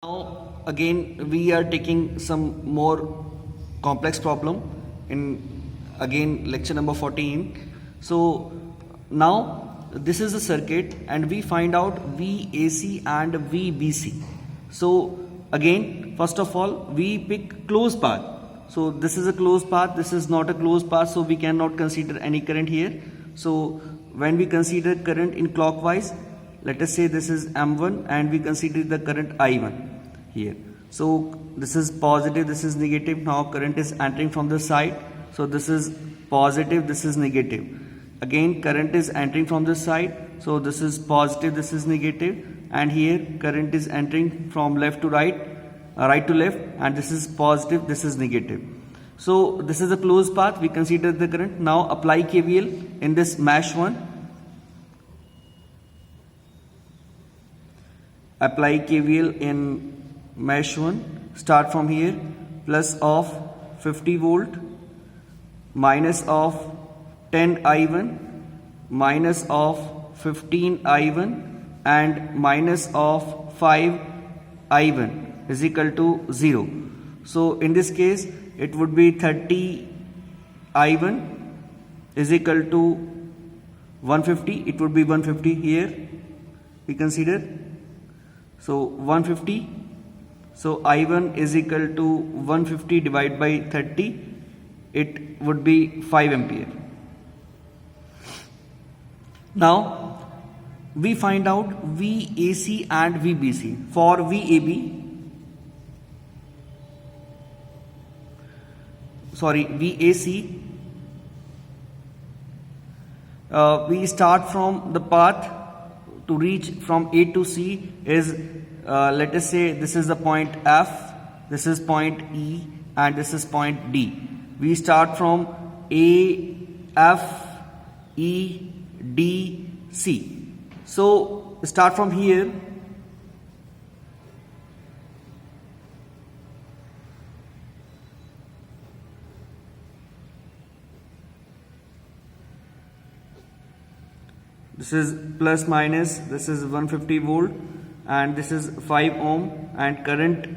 Now again we are taking some more complex problem in again lecture number 14. So now this is the circuit and we find out VAC and VBC. So again first of all we pick closed path. So this is a closed path, this is not a closed path, so we cannot consider any current here. So when we consider current in clockwise, let us say this is M1 and we consider the current I1 here. So this is positive, this is negative. Now current is entering from the side. So this is positive, this is negative. Again current is entering from this side. So this is positive, this is negative. And here current is entering from left to right, right to left, and this is positive, this is negative. So this is a closed path. We consider the current. Now apply KVL in this mesh 1. Apply KVL in mesh 1. Start from here. Plus of 50 volt minus of 10 I1 minus of 15 I1 and minus of 5 I1 is equal to 0. So in this case it would be 30 I1 is equal to 150. It would be 150 here. We consider. So 150. So I1 is equal to 150 divided by 30. It would be 5 ampere. Now we find out VAC and VBC. For VAC, we start from the path to reach from A to C is let us say this is the point F, this is point E, and this is point D. We start from A, F, E, D, C. So start from here. This is plus minus, this is 150 volt and this is 5 ohm, and current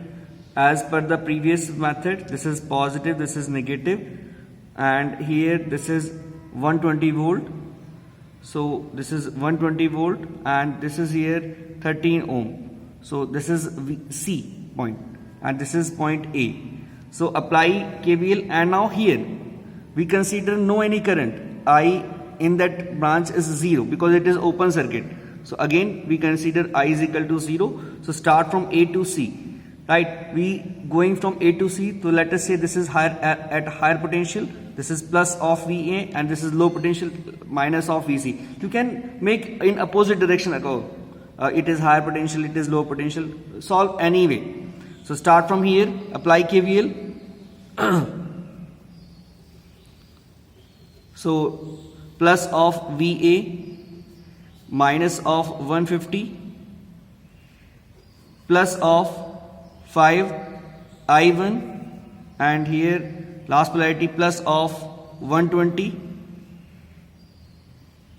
as per the previous method, this is positive, this is negative, and here this is 120 volt. So this is 120 volt and this is here 13 ohm. So this is C point and this is point A. So apply KVL, and now here we consider no any current. I in that branch is 0 because it is open circuit. So again we consider I is equal to 0. So start from A to C, right? We going from A to C. So let us say this is higher at higher potential. This is plus of VA and this is low potential minus of VC. You can make in opposite direction. It is higher potential, it is low potential. Solve anyway. So start from here. Apply KVL. So plus of VA minus of 150 plus of 5 I1 and here last polarity plus of 120,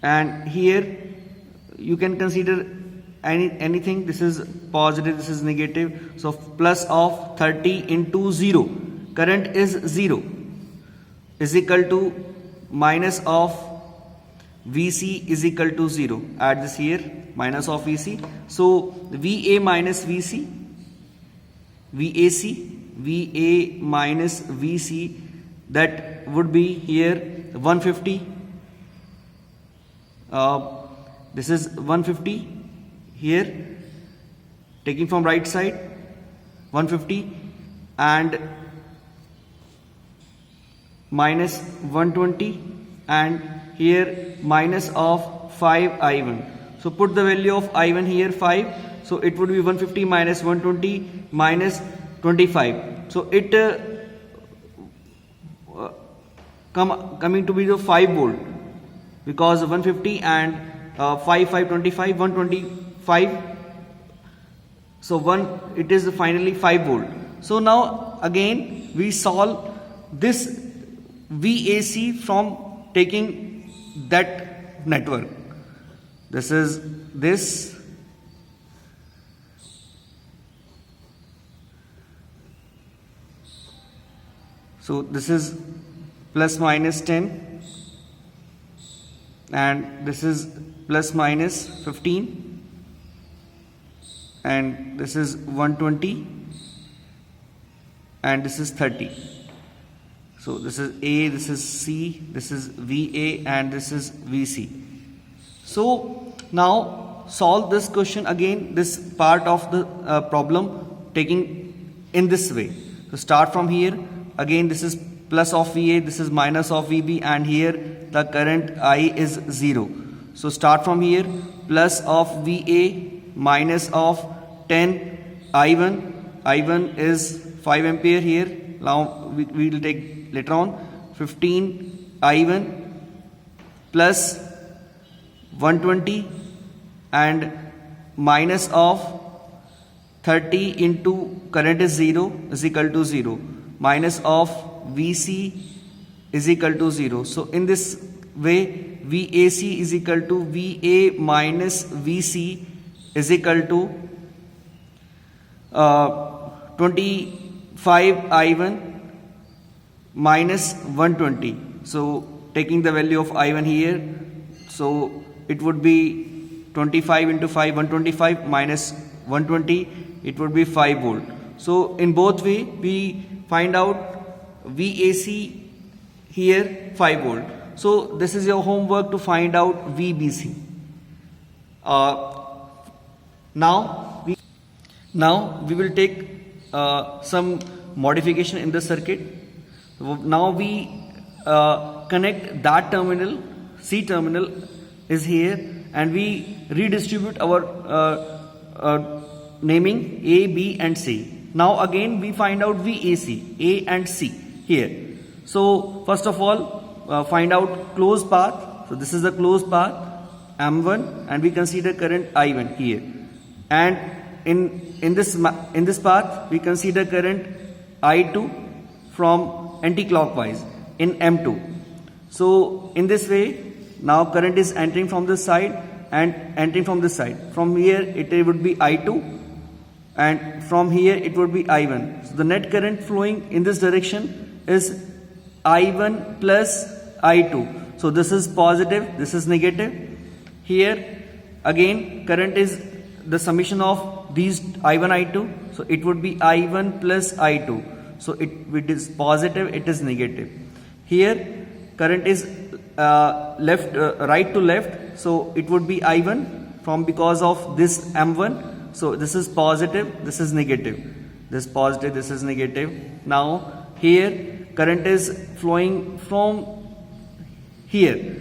and here you can consider anything. This is positive, this is negative. So plus of 30 into 0, current is 0, is equal to minus of VC is equal to 0. Add this here, minus of VC. So VA minus VC, VA minus VC, that would be here 150. This is 150 here, taking from right side 150 and minus 120 and here minus of 5 I1. So put the value of I1 here 5. So it would be 150 minus 120 minus 25. So it coming to be the 5 volt because 150 and 525 125. So it is finally 5 volt. So now again we solve this VAC from taking that network. This is this So this is plus minus 10 and this is plus minus 15 and this is 120 and this is 30. So this is A, this is C, this is VA and this is VC. So now solve this question again, this part of the problem taking in this way. So start from here, again this is plus of VA, this is minus of VB and here the current I is 0. So start from here, plus of VA minus of 10 I1, I1 is 5 ampere here, now we will take later on 15 I1 plus 120 and minus of 30 into current is 0 is equal to 0 minus of VC is equal to 0. So in this way VAC is equal to VA minus VC is equal to 25 I1 minus 120. So taking the value of I1 here, so it would be 25 into 5, 125 minus 120, it would be 5 volt. So in both way we find out VAC here 5 volt. So this is your homework to find out VBC. Now we will take some modification in the circuit. Now we connect that terminal, C terminal is here and we redistribute our naming A, B and C. Now again we find out VAC, A and C here. So first of all find out closed path. So this is the closed path M1 and we consider current I1 here. And in this path we consider current I2 from anti-clockwise in M2. So in this way now current is entering from this side and entering from this side. From here it would be I2 and from here it would be I1. So the net current flowing in this direction is I1 plus I2. So this is positive, this is negative. Here again current is the summation of these I1 I2. So it would be I1 plus I2. So it is positive, it is negative. Here current is right to left, so it would be I1 from because of this M1. So this is positive, this is negative. This positive, this is negative. Now here current is flowing from here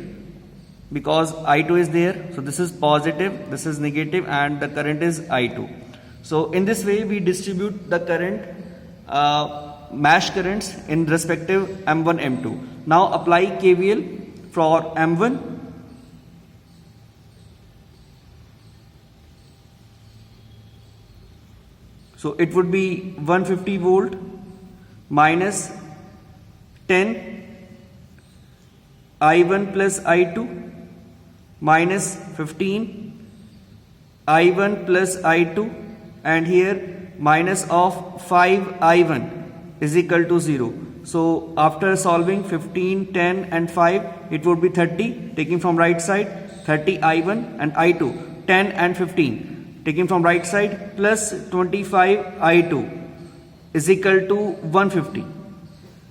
because I2 is there. So this is positive, this is negative and the current is I2. So in this way we distribute the current mesh currents in respective M1, M2. Now apply KVL for M1. So it would be 150 volt minus 10 I1 plus I2 minus 15 I1 plus I2 and here minus of 5 I1 is equal to 0. So after solving 15, 10 and 5 it would be 30 taking from right side 30 I1 and I2 10 and 15 taking from right side plus 25 I2 is equal to 150.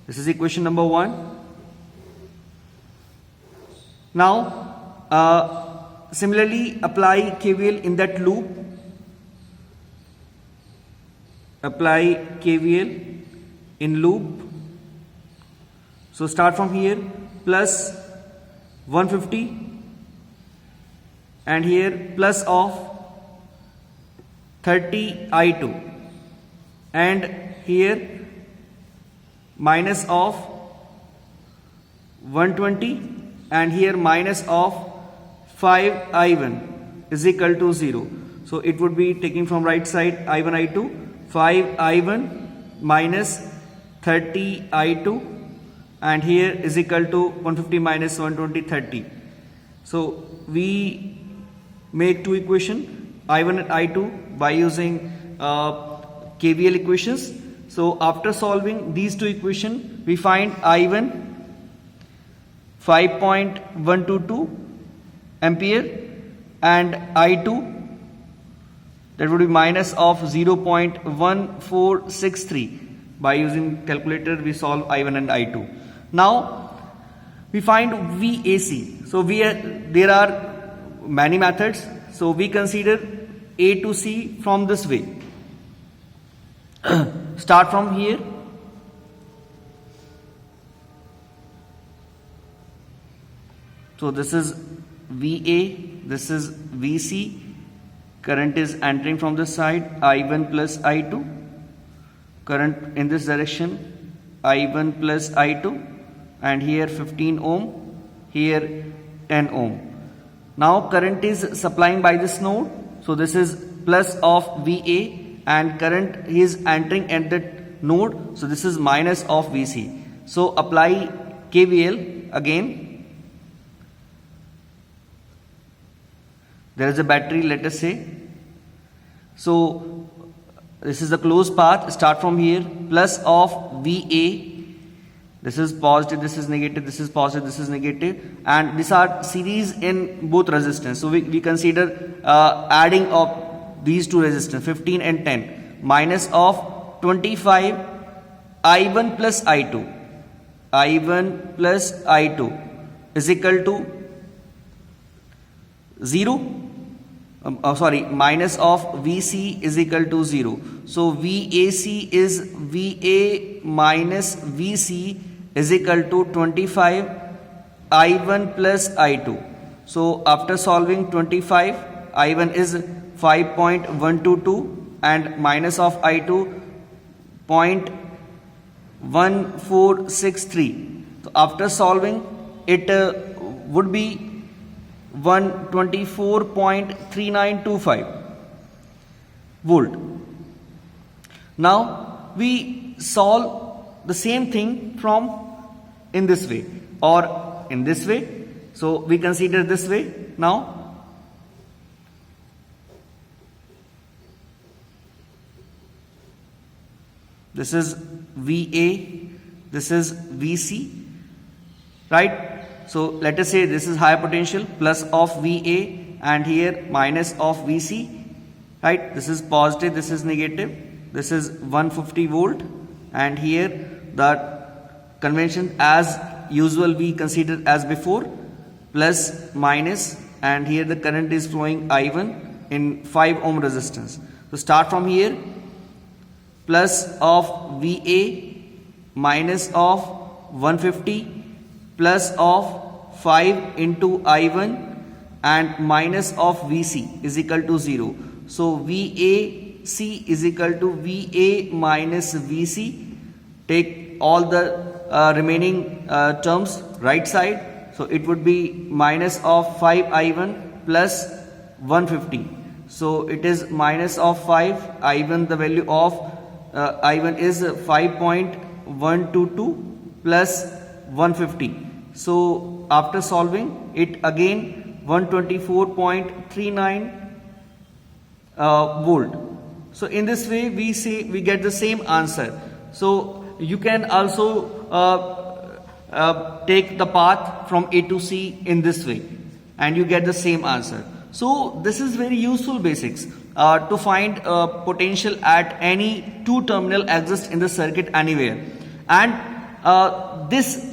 This is equation number 1. Now similarly apply KVL in that loop. Apply KVL in loop. So start from here plus 150 and here plus of 30 I2 and here minus of 120 and here minus of 5 I1 is equal to 0. So it would be taking from right side I1 I2 5 I1 minus 30 I2 and here is equal to 150 minus 120 30. So we make two equations I1 and I2 by using KVL equations. So after solving these two equations, we find I1 5.122 ampere and I2, that would be minus of 0.1463. By using calculator we solve I1 and I2. Now we find VAC. So there are many methods. So we consider A to C from this way. Start from here. So this is VA, this is VC. Current is entering from this side, I1 plus I2. Current in this direction, I1 plus I2. And here 15 ohm, here 10 ohm. Now current is supplying by this node. So this is plus of VA, and current is entering at that node. So this is minus of VC. So apply KVL again. There is a battery, let us say. So this is the closed path. Start from here. Plus of VA. This is positive, this is negative, this is positive, this is negative. And these are series in both resistance. So we consider adding of these two resistance, 15 and 10. Minus of 25 I1 plus I2. I1 plus I2 is equal to 0. Minus of VC is equal to 0. So VAC is VA minus VC is equal to 25 I1 plus I2. So after solving 25, I1 is 5.122 and minus of I2 0.1463. So after solving it would be 124.3925 volt. Now we solve the same thing from in this way or in this way. So we consider this way now. This is VA, this is VC, right? So let us say this is high potential, plus of VA, and here minus of VC, right? This is positive, this is negative, this is 150 volt, and here the convention as usual we consider as before, plus minus, and here the current is flowing I1 in 5 ohm resistance. So start from here. Plus of VA minus of 150 plus of 5 into I1 and minus of VC is equal to 0. So VAC is equal to VA minus VC. Take all the remaining terms right side. So it would be minus of 5 I1 plus 150. So it is minus of 5 I1, the value of I1 is 5.122 plus 150. So after solving it again 124.39 volt. So in this way we get the same answer. So you can also take the path from A to C in this way and you get the same answer. So this is very useful basics to find potential at any two terminal exist in the circuit anywhere. And this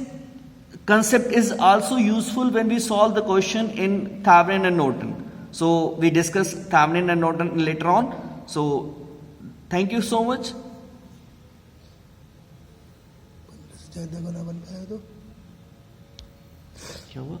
concept is also useful when we solve the question in Thevenin and Norton. So we discuss Thevenin and Norton later on. So thank you so much. क्या हुआ?